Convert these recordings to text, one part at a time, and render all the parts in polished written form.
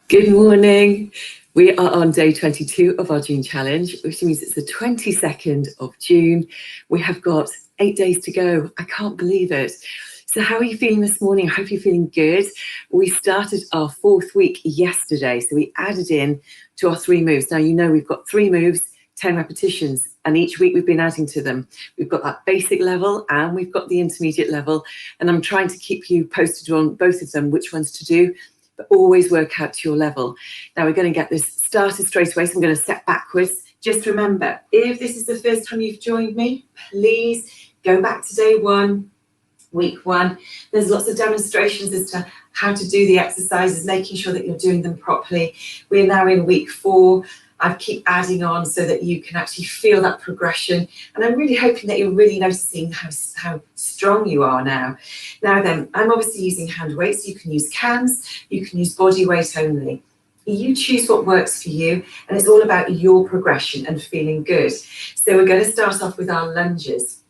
Good morning. We are on day 22 of our June challenge, which means it's the 22nd of June. We have got 8 days to go. I can't believe it. So how are you feeling this morning? I hope you're feeling good. We started our 4th week yesterday, so we added in to our 3 moves. Now, you know we've got 3 moves, 10 repetitions, and each week we've been adding to them. We've got that basic level and we've got the intermediate level, and I'm trying to keep you posted on both of them, which ones to do, but always work out to your level. Now we're going to get this started straight away, so I'm going to step backwards. Just remember, if this is the first time you've joined me, please go back to day 1, week 1. There's lots of demonstrations as to how to do the exercises, making sure that you're doing them properly. We're now in week 4. I keep adding on so that you can actually feel that progression. And I'm really hoping that you're really noticing how strong you are now. Now then, I'm obviously using hand weights. You can use cans, you can use body weight only. You choose what works for you, and it's all about your progression and feeling good. So we're going to start off with our lunges.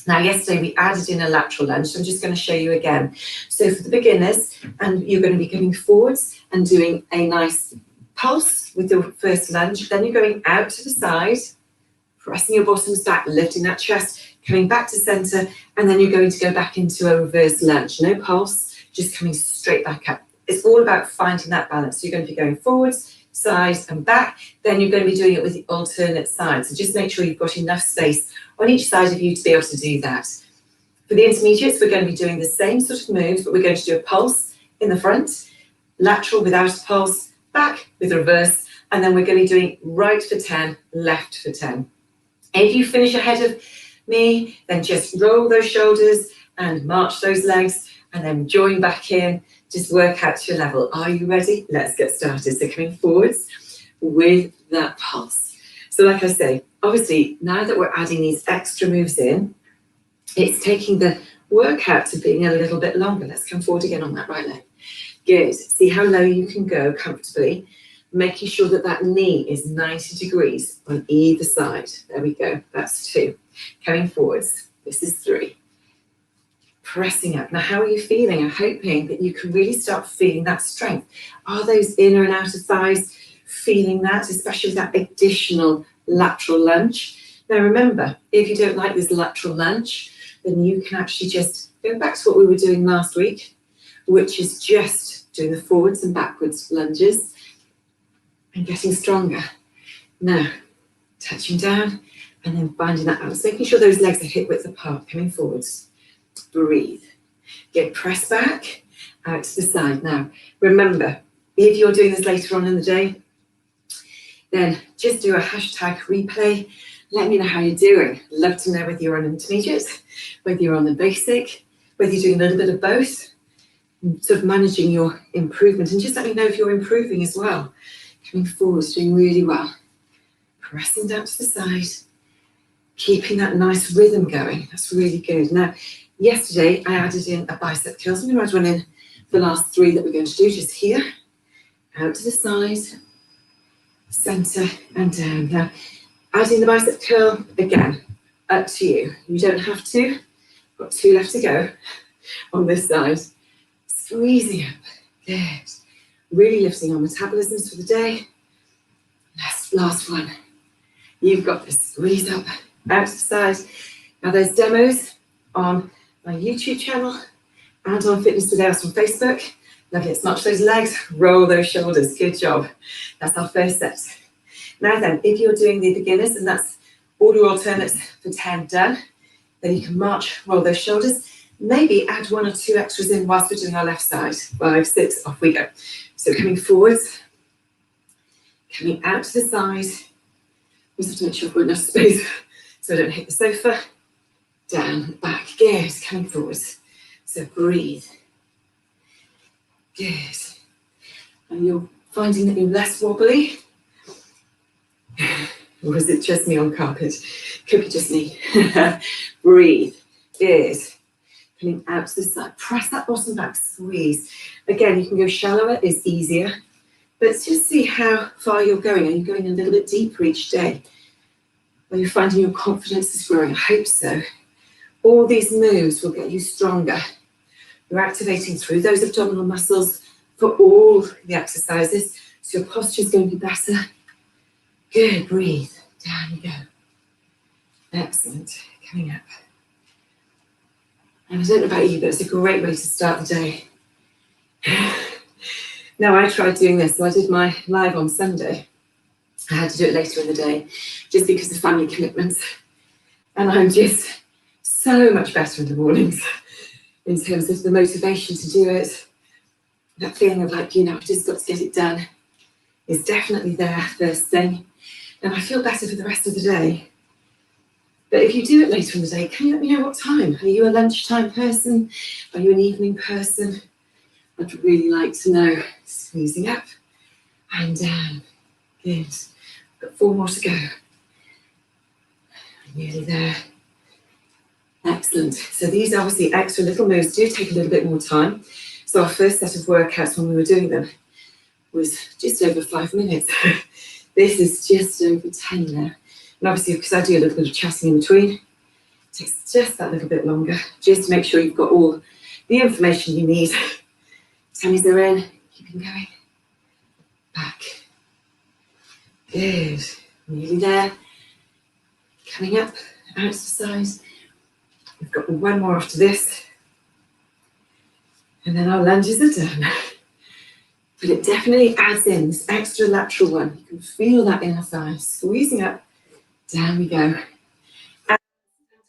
Now, yesterday we added in a lateral lunge, so I'm just going to show you again. So for the beginners, and you're going to be coming forwards and doing a nice pulse with your first lunge, then you're going out to the side, pressing your bottoms back, lifting that chest, coming back to center, and then you're going to go back into a reverse lunge. No pulse, just coming straight back up. It's all about finding that balance. So you're going to be going forwards, sides and back, then you're going to be doing it with the alternate sides. So just make sure you've got enough space on each side of you to be able to do that. For the intermediates, we're going to be doing the same sort of moves, but we're going to do a pulse in the front, lateral without a pulse, back with reverse, and then we're going to be doing right for 10, left for 10. If you finish ahead of me, then just roll those shoulders and march those legs and then join back in. Just work out your level. Are you ready? Let's get started. So coming forwards with that pulse. So like I say, obviously now that we're adding these extra moves in, it's taking the workout to being a little bit longer. Let's come forward again on that right leg. Good. See how low you can go comfortably, making sure that that knee is 90 degrees on either side. There we go. That's 2. Coming forwards. This is 3. Pressing up. Now, how are you feeling? I'm hoping that you can really start feeling that strength. Are those inner and outer thighs feeling that, especially with that additional lateral lunge? Now, remember, if you don't like this lateral lunge, then you can actually just go back to what we were doing last week, which is just doing the forwards and backwards lunges and getting stronger. Now, touching down and then finding that balance, making sure those legs are hip width apart, coming forwards. Breathe. Get pressed back, out to the side. Now, remember, if you're doing this later on in the day, then just do a hashtag replay. Let me know how you're doing. Love to know whether you're on intermediate, whether you're on the basic, whether you're doing a little bit of both, sort of managing your improvement, and just let me know if you're improving as well. Coming forward, doing really well. Pressing down to the side, keeping that nice rhythm going. That's really good. Now, yesterday I added in a bicep curl. So I'm going to add one in the last 3 that we're going to do, just here, out to the side, center and down. Now, adding the bicep curl, again, up to you. You don't have to. Got 2 left to go on this side. Squeezing up. Good. Really lifting our metabolisms for the day. Last one. You've got this. Squeeze up, out to the side. Now there's demos on my YouTube channel and on Fitness with Ailsa on Facebook. Lovely. Let's march those legs, roll those shoulders. Good job. That's our first set. Now then, if you're doing the beginners, and that's all your alternates for 10 done, then you can march, roll those shoulders. Maybe add 1 or 2 extras in whilst we're doing our left side. 5, 6, off we go. So coming forwards, coming out to the side. We just have to make sure we've got enough space so I don't hit the sofa. Down, back, good. Coming forwards. So breathe. Good. And you're finding that you're less wobbly. Or is it just me on carpet? Could be just me. Breathe. Good. Coming out to the side. Press that bottom back, squeeze. Again, you can go shallower, it's easier. But just see how far you're going. Are you going a little bit deeper each day? Are you finding your confidence is growing? I hope so. All these moves will get you stronger. You're activating through those abdominal muscles, for all the exercises. So your posture is going to be better. Good, breathe. Down you go. Excellent. Coming up. And I don't know about you, but it's a great way to start the day. Now, I tried doing this, so I did my live on Sunday. I had to do it later in the day, just because of family commitments. And I'm just so much better in the mornings in terms of the motivation to do it. That feeling of like, I've just got to get it done is definitely there first thing. And I feel better for the rest of the day. But if you do it later in the day, can you let me know what time? Are you a lunchtime person? Are you an evening person? I'd really like to know. Squeezing up and down. Good. Got 4 more to go. Nearly there. Excellent. So these obviously extra little moves do take a little bit more time. So our first set of workouts when we were doing them was just over 5 minutes. This is just over 10 now. And obviously, because I do a little bit of chatting in between, it takes just that little bit longer, just to make sure you've got all the information you need. Tummies are in, keeping going. Back. Good. Nearly there. Coming up, out to the side. We've got 1 more after this. And then our lunges are done. But it definitely adds in this extra lateral one. You can feel that inner thigh squeezing up. Down we go.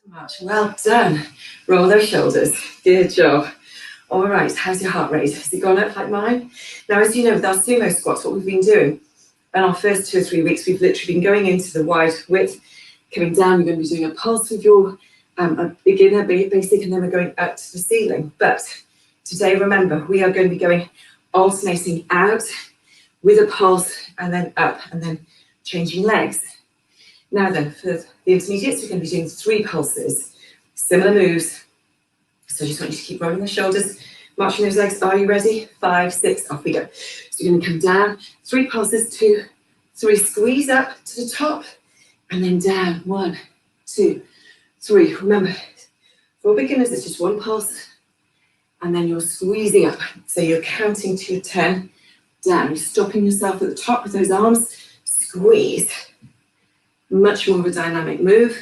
March. Well done. Roll those shoulders. Good job. All right, how's your heart rate? Has it gone up like mine? Now, as you know, with our sumo squats, what we've been doing in our first 2 or 3 weeks, we've literally been going into the wide width, coming down. You're going to be doing a pulse with your a beginner, basic, and then we're going up to the ceiling. But today, remember, we are going to be going alternating out with a pulse and then up and then changing legs. Now then, for the intermediates, we're going to be doing 3 pulses, similar moves. So I just want you to keep rolling the shoulders, marching those legs. Are you ready? 5, 6, off we go. So you're going to come down, 3 pulses, 2, 3, squeeze up to the top, and then down, 1, 2, 3. Remember, for beginners, it's just 1 pulse, and then you're squeezing up. So you're counting to 10, down. You're stopping yourself at the top with those arms, squeeze. Much more of a dynamic move.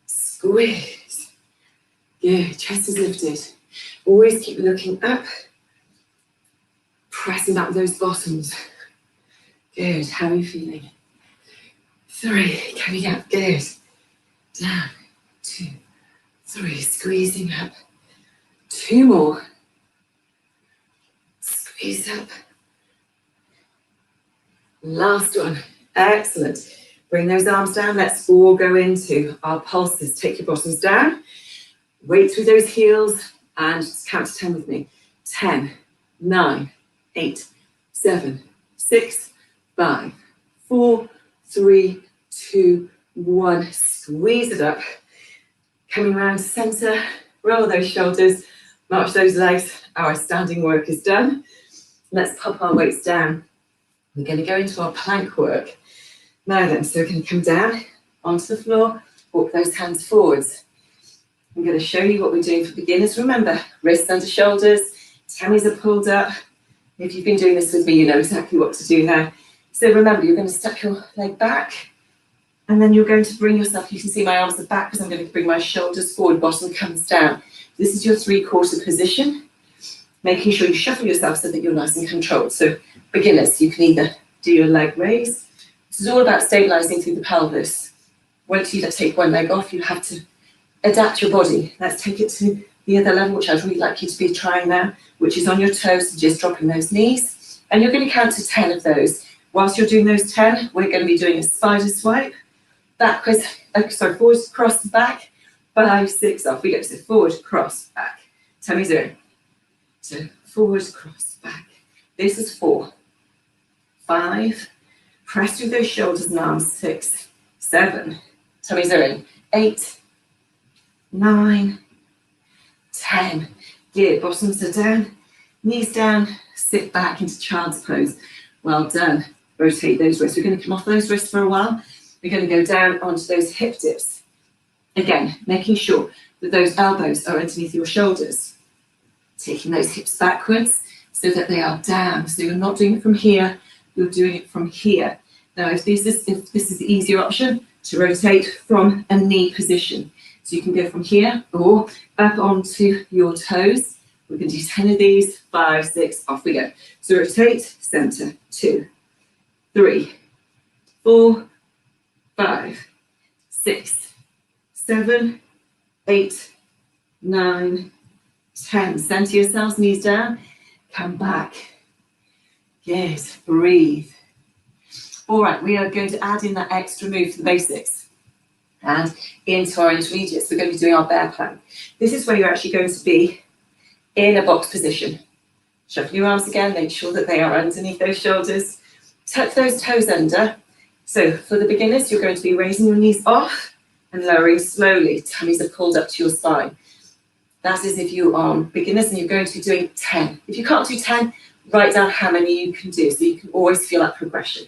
Squeeze. Good. Chest is lifted. Always keep looking up. Pressing back those bottoms. Good. How are you feeling? 3. Coming up. Good. Down. 2, 3. Squeezing up. 2 more. Squeeze up. Last one. Excellent. Bring those arms down. Let's all go into our pulses. Take your bottoms down. Weight through those heels and just count to 10 with me. 10, 9, 8, 7, 6, 5, 4, 3, 2, 1. Squeeze it up. Coming around to center. Roll those shoulders. March those legs. Our standing work is done. Let's pop our weights down. We're going to go into our plank work. Now then, so we're going to come down onto the floor, walk those hands forwards. I'm going to show you what we're doing for beginners. Remember, wrists under shoulders, tummies are pulled up. If you've been doing this with me, you know exactly what to do now. So remember, you're going to step your leg back, and then you're going to bring yourself, you can see my arms are back because I'm going to bring my shoulders forward, bottom comes down. This is your 3/4 position, making sure you shuffle yourself so that you're nice and controlled. So beginners, you can either do your leg raise. This is all about stabilizing through the pelvis. Once you take one leg off, you have to adapt your body. Let's take it to the other level, which I'd really like you to be trying now, which is on your toes, so just dropping those knees. And you're going to count to 10 of those. Whilst you're doing those 10, we're going to be doing a spider swipe. Backwards, forward, cross, back. 5, 6, off we go. So forward, cross, back. Tummies are in. So forward, cross, back. This is 4, 5, press through those shoulders and arms. 6, 7, tummies are in. 8, 9, 10. Good, bottoms are down, knees down, sit back into child's pose. Well done. Rotate those wrists. We're going to come off those wrists for a while. We're going to go down onto those hip dips. Again, making sure that those elbows are underneath your shoulders. Taking those hips backwards. so that they are down. So you're not doing it from here, you're doing it from here. Now, if this is the easier option, to rotate from a knee position. So you can go from here or up onto your toes. We're going to do 10 of these, 5, 6, off we go. So rotate, center, 2, 3, 4, 5, 6, 7, 8, 9, 10. Center yourselves, knees down, come back. Good, breathe. All right, we are going to add in that extra move to the basics. And into our intermediates, we're going to be doing our bear plank. This is where you're actually going to be in a box position. Shuffle your arms again, make sure that they are underneath those shoulders. Tuck those toes under. So for the beginners, you're going to be raising your knees off and lowering slowly. Tummies are pulled up to your spine. That is if you are beginners and you're going to be doing 10. If you can't do 10, write down how many you can do so you can always feel that progression.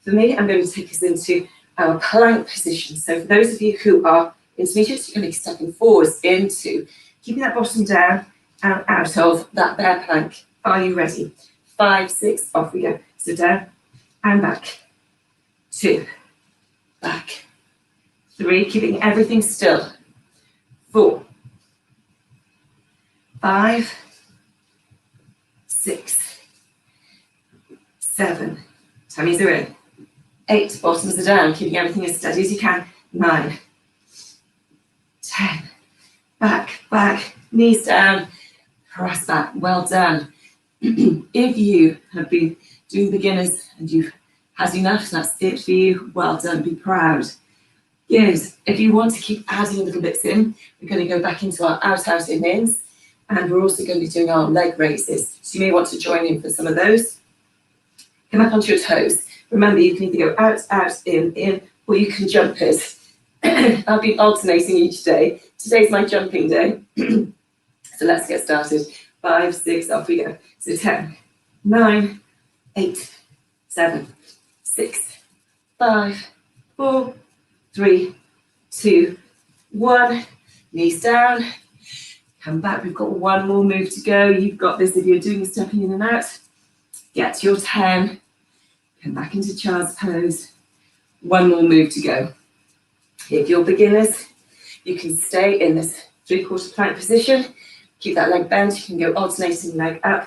For me, I'm going to take us into our plank position. So for those of you who are intermediates, you're going to be stepping forwards into keeping that bottom down and out of that bear plank. Are you ready? 5, 6, off we go. So down and back. 2, back. 3, keeping everything still. 4, 5, 6, 7, tummies are in. 8, bottoms are down, keeping everything as steady as you can. 9, 10, back, back, knees down, press back, well done. If you have been doing beginners and you've had enough, and that's it for you, well done, be proud. Good. If you want to keep adding little bits in, we're going to go back into our out in-ins, and we're also going to be doing our leg raises. So you may want to join in for some of those. Come back onto your toes. Remember, you can either go out, in, or you can jump it. I've been alternating each day. Today's my jumping day. So let's get started. 5, 6, off we go. So 10, 9, 8, 7, 6, 5, 4, 3, 2, 1. Knees down. Come back. We've got one more move to go. You've got this if you're doing stepping in and out. Get to your 10. Come back into child's pose. One more move to go. If you're beginners, you can stay in this 3/4 plank position. Keep that leg bent. You can go alternating leg up,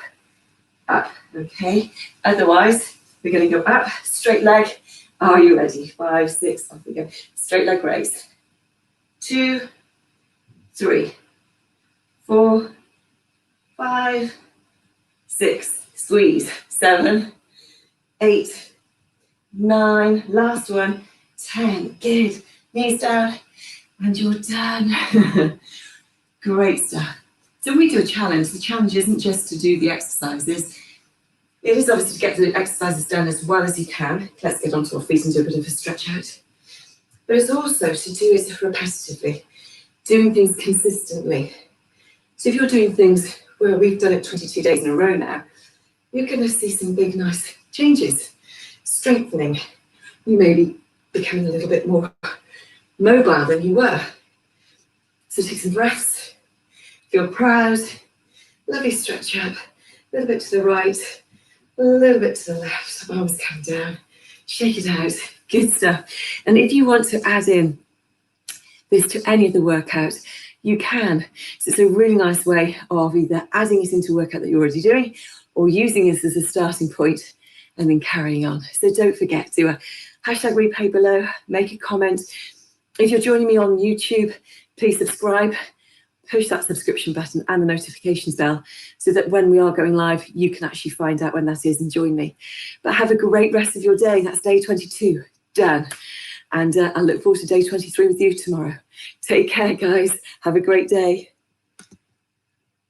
up, okay? Otherwise, we're going to go up, straight leg. Are you ready? 5, 6, off we go. Straight leg raise. 2, 3, 4, 5, 6, squeeze. 7, 8, 9, last one, 10, good. Knees down, and you're done. Great stuff. So we do a challenge. The challenge isn't just to do the exercises. It is obviously to get the exercises done as well as you can. Let's get onto our feet and do a bit of a stretch out. But it's also to do it repetitively, doing things consistently. So if you're doing things where we've done it 22 days in a row now, you're going to see some big, nice changes. Strengthening. You may be becoming a little bit more mobile than you were. So take some breaths. Feel proud. Lovely stretch up. A little bit to the right. A little bit to the left. Arms come down. Shake it out. Good stuff. And if you want to add in this to any of the workouts, you can. So it's a really nice way of either adding it into a workout that you're already doing or using this as a starting point and then carrying on. So don't forget to hashtag replay below, make a comment. If you're joining me on YouTube, please subscribe, push that subscription button and the notifications bell so that when we are going live, you can actually find out when that is and join me. But have a great rest of your day. That's day 22 done. And I look forward to day 23 with you tomorrow. Take care, guys. Have a great day.